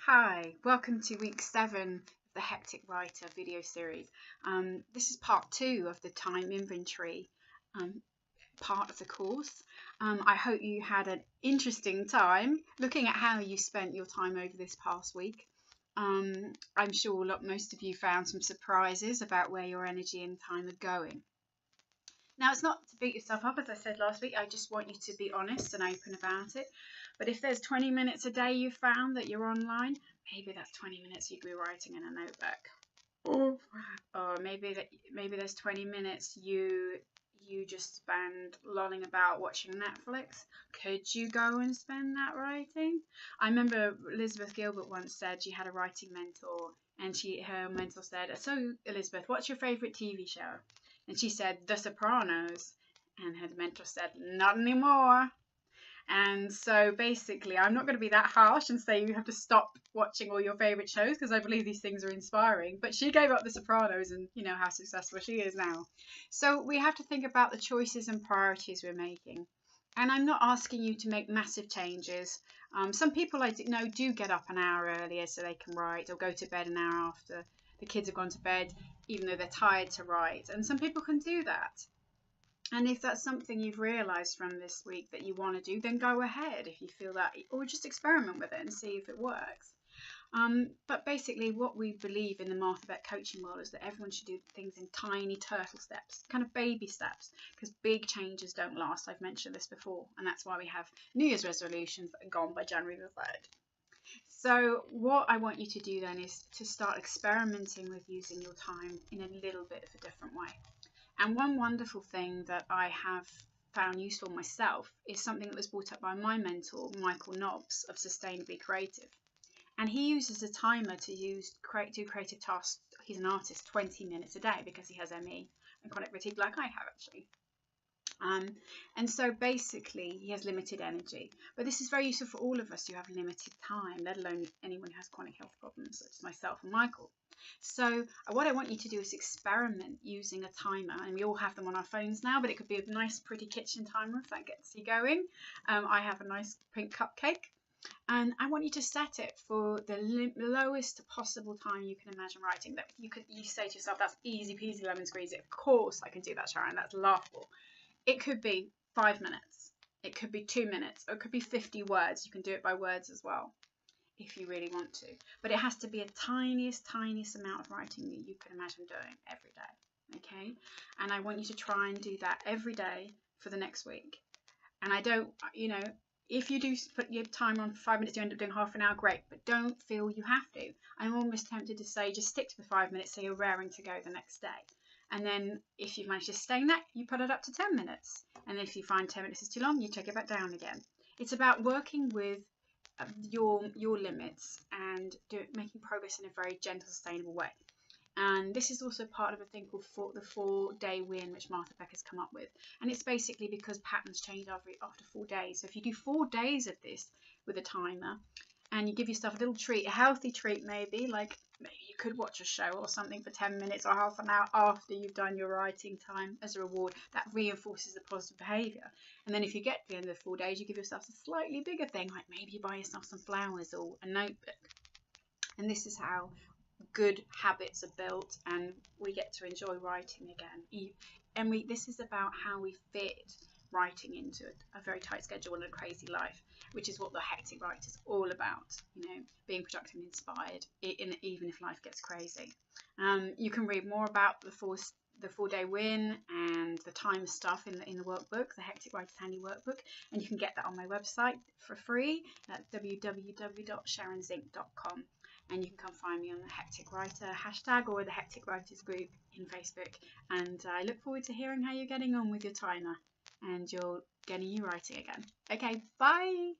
Hi, welcome to week 7 of the Hectic Writer video series. This is part 2 of the time inventory part of the course. I hope you had an interesting time looking at how you spent your time over this past week. I'm sure most of you found some surprises about where your energy and time are going. Now, it's not to beat yourself up, as I said last week. I just want you to be honest and open about it. But if there's 20 minutes a day you found that you're online, maybe that's 20 minutes you could be writing in a notebook. Or maybe there's 20 minutes you just spend lolling about watching Netflix. Could you go and spend that writing? I remember Elizabeth Gilbert once said she had a writing mentor, and her mentor said, "So Elizabeth, what's your favourite TV show?" And she said, "The Sopranos." And her mentor said, "Not anymore." And so basically, I'm not going to be that harsh and say you have to stop watching all your favourite shows, because I believe these things are inspiring. But she gave up The Sopranos, and you know how successful she is now. So we have to think about the choices and priorities we're making. And I'm not asking you to make massive changes. Some people I know do get up an hour earlier so they can write, or go to bed an hour after the kids have gone to bed, even though they're tired, to write. And some people can do that. And if that's something you've realised from this week that you want to do, then go ahead if you feel that, or just experiment with it and see if it works. But basically, what we believe in the Martha Beck coaching world is that everyone should do things in tiny turtle steps, kind of baby steps, because big changes don't last. I've mentioned this before, and that's why we have New Year's resolutions that are gone by January the 3rd. So what I want you to do then is to start experimenting with using your time in a little bit of a different way. And one wonderful thing that I have found useful myself is something that was brought up by my mentor, Michael Nobbs of Sustainably Creative. And he uses a timer to do creative tasks. He's an artist, 20 minutes a day, because he has ME and chronic fatigue like I have, actually. And so basically he has limited energy, but this is very useful for all of us who have limited time, let alone anyone who has chronic health problems such as myself and Michael. So what I want you to do is experiment using a timer, and we all have them on our phones now, but it could be a nice pretty kitchen timer if that gets you going. I have a nice pink cupcake, and I want you to set it for the lowest possible time you can imagine writing. That you say to yourself, "That's easy peasy lemon squeezy. Of course I can do that, Sharon. That's laughable." It could be 5 minutes, it could be 2 minutes, or it could be 50 words. You can do it by words as well if you really want to, but it has to be a tiniest amount of writing that you can imagine doing every day. Okay, and I want you to try and do that every day for the next week. And I don't, if you do put your time on for 5 minutes, you end up doing half an hour, great, but don't feel you have to. I'm almost tempted to say just stick to the 5 minutes so you're raring to go the next day. And then if you've managed to stay in that, you put it up to 10 minutes. And if you find 10 minutes is too long, you take it back down again. It's about working with your limits and making progress in a very gentle, sustainable way. And this is also part of a thing called the 4-day win, which Martha Beck has come up with. And it's basically because patterns change after 4 days. So if you do 4 days of this with a timer, and you give yourself a little treat, a healthy treat maybe, like maybe you could watch a show or something for 10 minutes or half an hour after you've done your writing time as a reward, that reinforces the positive behaviour. And then if you get to the end of the 4 days, you give yourself a slightly bigger thing, like maybe you buy yourself some flowers or a notebook. And this is how good habits are built, and we get to enjoy writing again. And this is about how we fit writing into a very tight schedule and a crazy life, which is what the Hectic Writer is all about. Being productive and inspired, even if life gets crazy. You can read more about the 4-day win and the time stuff in the workbook, the Hectic Writer's Handy Workbook, and you can get that on my website for free at www.sharonzink.com. And you can come find me on the Hectic Writer hashtag or the Hectic Writers group in Facebook. And I look forward to hearing how you're getting on with your timer and you're getting you writing again. Okay, bye.